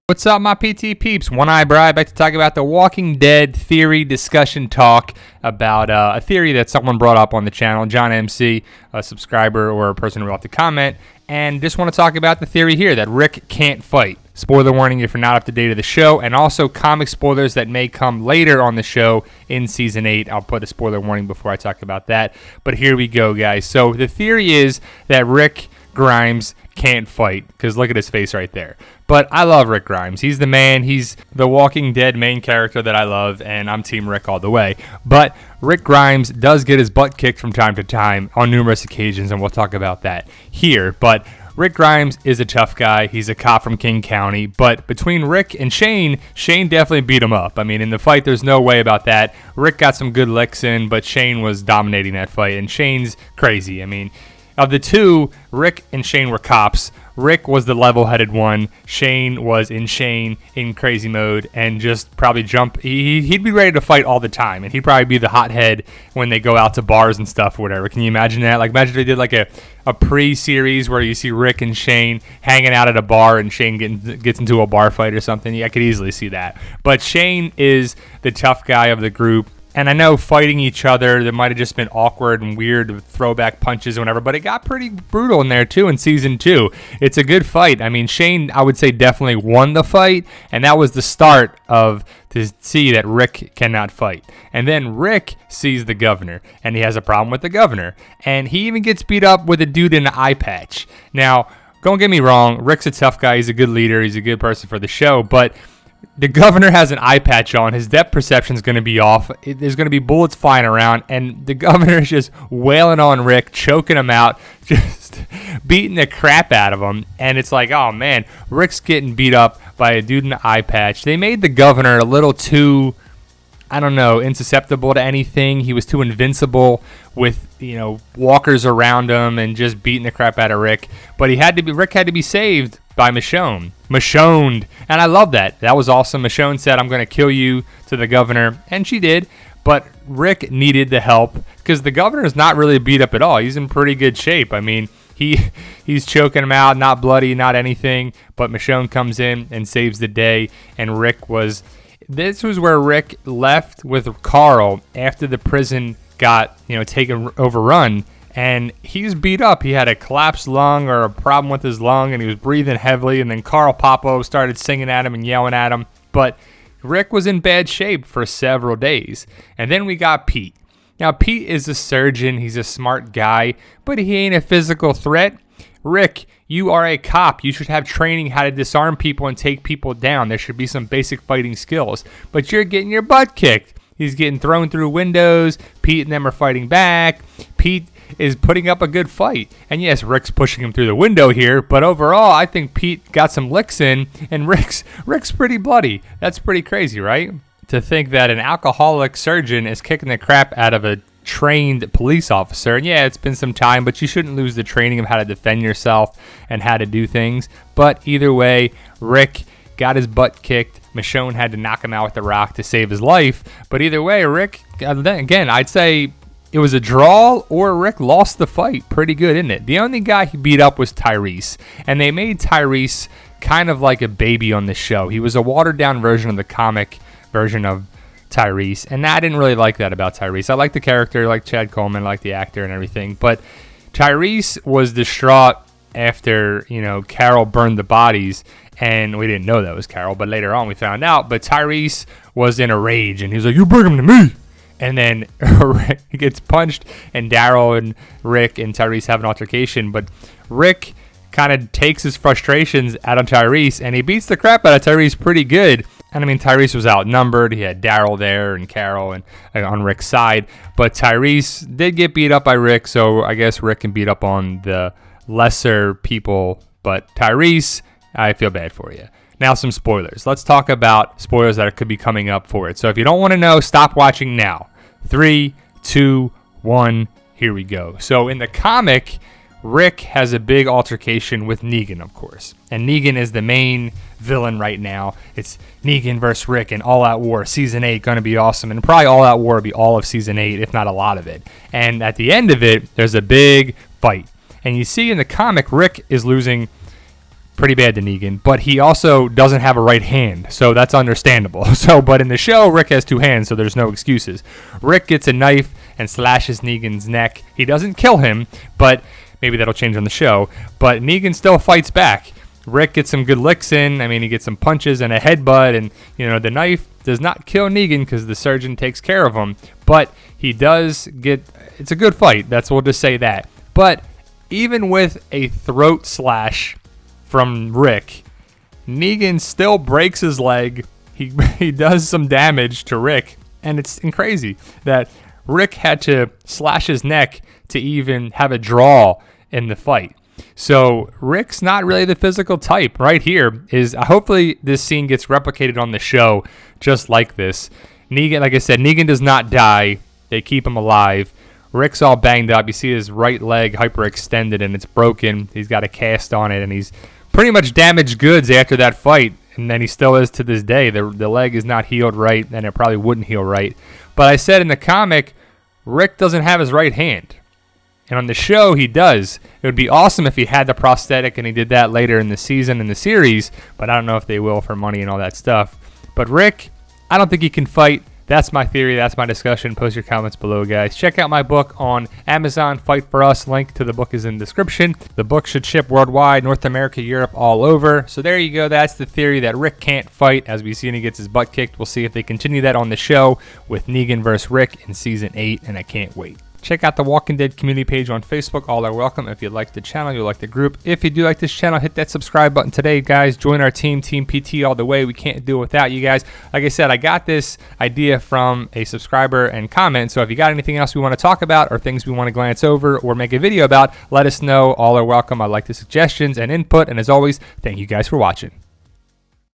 What's up, my PT peeps? One Eye Bribe back to talk about the Walking Dead theory discussion talk about a theory that someone brought up on the channel, John MC, a subscriber or a person who left a comment, and just want to talk about the theory here that Rick can't fight. Spoiler warning if you're not up to date of the show, and also comic spoilers that may come later on the show in Season 8. I'll put a spoiler warning before I talk about that, but here we go, guys. So the theory is that Rick Grimes can't fight, because look at his face right there. But I love Rick Grimes. He's the man. He's the Walking Dead main character that I love, and I'm Team Rick all the way. But Rick Grimes does get his butt kicked from time to time on numerous occasions, and we'll talk about that here. But Rick Grimes is a tough guy. He's a cop from King County. But between Rick and Shane definitely beat him up. I mean, in the fight, there's no way about that. Rick got some good licks in, but Shane was dominating that fight, and Shane's crazy. I mean, of the two, Rick and Shane were cops. Rick was the level-headed one. Shane was in crazy mode and just probably jump. He'd be ready to fight all the time, and he'd probably be the hothead when they go out to bars and stuff or whatever. Can you imagine that? Like, imagine if they did like a pre-series where you see Rick and Shane hanging out at a bar and Shane gets into a bar fight or something. Yeah, I could easily see that. But Shane is the tough guy of the group. And I know fighting each other, there might have just been awkward and weird throwback punches and whatever, but it got pretty brutal in there too in Season 2. It's a good fight. I mean, Shane, I would say, definitely won the fight, and that was the start of to see that Rick cannot fight. And then Rick sees the governor, and he has a problem with the governor. And he even gets beat up with a dude in an eye patch. Now, don't get me wrong, Rick's a tough guy. He's a good leader. He's a good person for the show, but the governor has an eye patch on. His depth perception is going to be off. There's going to be bullets flying around, and the governor is just wailing on Rick, choking him out, just beating the crap out of him. And it's like, oh, man, Rick's getting beat up by a dude in an eye patch. They made the governor a little too, I don't know, insusceptible to anything. He was too invincible with, walkers around him and just beating the crap out of Rick. But Rick had to be saved by Michonne. Michonne. And I love that. That was awesome. Michonne said, I'm going to kill you to the governor. And she did. But Rick needed the help because the governor is not really beat up at all. He's in pretty good shape. I mean, he's choking him out, not bloody, not anything. But Michonne comes in and saves the day. And this was where Rick left with Carl after the prison got, overrun. And he's beat up. He had a collapsed lung or a problem with his lung, and he was breathing heavily. And then Carl Popo started singing at him and yelling at him. But Rick was in bad shape for several days. And then we got Pete. Now, Pete is a surgeon. He's a smart guy, but he ain't a physical threat. Rick, you are a cop. You should have training how to disarm people and take people down. There should be some basic fighting skills. But you're getting your butt kicked. He's getting thrown through windows. Pete and them are fighting back. Pete is putting up a good fight. And yes, Rick's pushing him through the window here, but overall, I think Pete got some licks in, and Rick's pretty bloody. That's pretty crazy, right? To think that an alcoholic surgeon is kicking the crap out of a trained police officer. And yeah, it's been some time, but you shouldn't lose the training of how to defend yourself and how to do things. But either way, Rick got his butt kicked. Michonne had to knock him out with the rock to save his life. But either way, Rick, again, I'd say it was a draw or Rick lost the fight pretty good, isn't it? The only guy he beat up was Tyrese. And they made Tyrese kind of like a baby on the show. He was a watered-down version of the comic version of Tyrese. And I didn't really like that about Tyrese. I like the character, I like Chad Coleman, I like the actor and everything. But Tyrese was distraught after, Carol burned the bodies. And we didn't know that was Carol, but later on we found out. But Tyrese was in a rage, and he was like, you bring him to me. And then Rick gets punched, and Daryl and Rick and Tyrese have an altercation. But Rick kind of takes his frustrations out of Tyrese, and he beats the crap out of Tyrese pretty good. And I mean, Tyrese was outnumbered. He had Daryl there and Carol and on Rick's side. But Tyrese did get beat up by Rick, so I guess Rick can beat up on the lesser people. But Tyrese, I feel bad for you. Now some spoilers. Let's talk about spoilers that could be coming up for it. So if you don't want to know, stop watching now. 3, 2, 1, here we go. So in the comic, Rick has a big altercation with Negan, of course. And Negan is the main villain right now. It's Negan versus Rick in All Out War. Season 8 going to be awesome. And probably All Out War will be all of Season 8, if not a lot of it. And at the end of it, there's a big fight. And you see in the comic, Rick is losing pretty bad to Negan, but he also doesn't have a right hand, so that's understandable. But in the show, Rick has 2 hands, so there's no excuses. Rick gets a knife and slashes Negan's neck. He doesn't kill him, but maybe that'll change on the show. But Negan still fights back. Rick gets some good licks in. I mean, he gets some punches and a headbutt, and the knife does not kill Negan because the surgeon takes care of him. But he does get. It's a good fight. We'll just say that. But even with a throat slash from Rick, Negan still breaks his leg. He does some damage to Rick, and it's crazy that Rick had to slash his neck to even have a draw in the fight. So Rick's not really the physical type. Right here is hopefully this scene gets replicated on the show just like this. Negan, like I said, Negan does not die. They keep him alive. Rick's all banged up. You see his right leg hyperextended and it's broken. He's got a cast on it and he's pretty much damaged goods after that fight. And then he still is to this day. The leg is not healed right and it probably wouldn't heal right. But I said in the comic, Rick doesn't have his right hand. And on the show, he does. It would be awesome if he had the prosthetic and he did that later in the season in the series, but I don't know if they will for money and all that stuff. But Rick, I don't think he can fight. That's my theory. That's my discussion. Post your comments below, guys. Check out my book on Amazon, Fight For Us. Link to the book is in the description. The book should ship worldwide, North America, Europe, all over. So there you go. That's the theory that Rick can't fight. As we see him, he gets his butt kicked. We'll see if they continue that on the show with Negan versus Rick in Season 8, and I can't wait. Check out the Walking Dead community page on Facebook. All are welcome. If you like the channel, you like the group. If you do like this channel, hit that subscribe button today, guys. Join our team, Team PT all the way. We can't do it without you guys. Like I said, I got this idea from a subscriber and comment. So if you got anything else we want to talk about or things we want to glance over or make a video about, let us know. All are welcome. I like the suggestions and input. And as always, thank you guys for watching.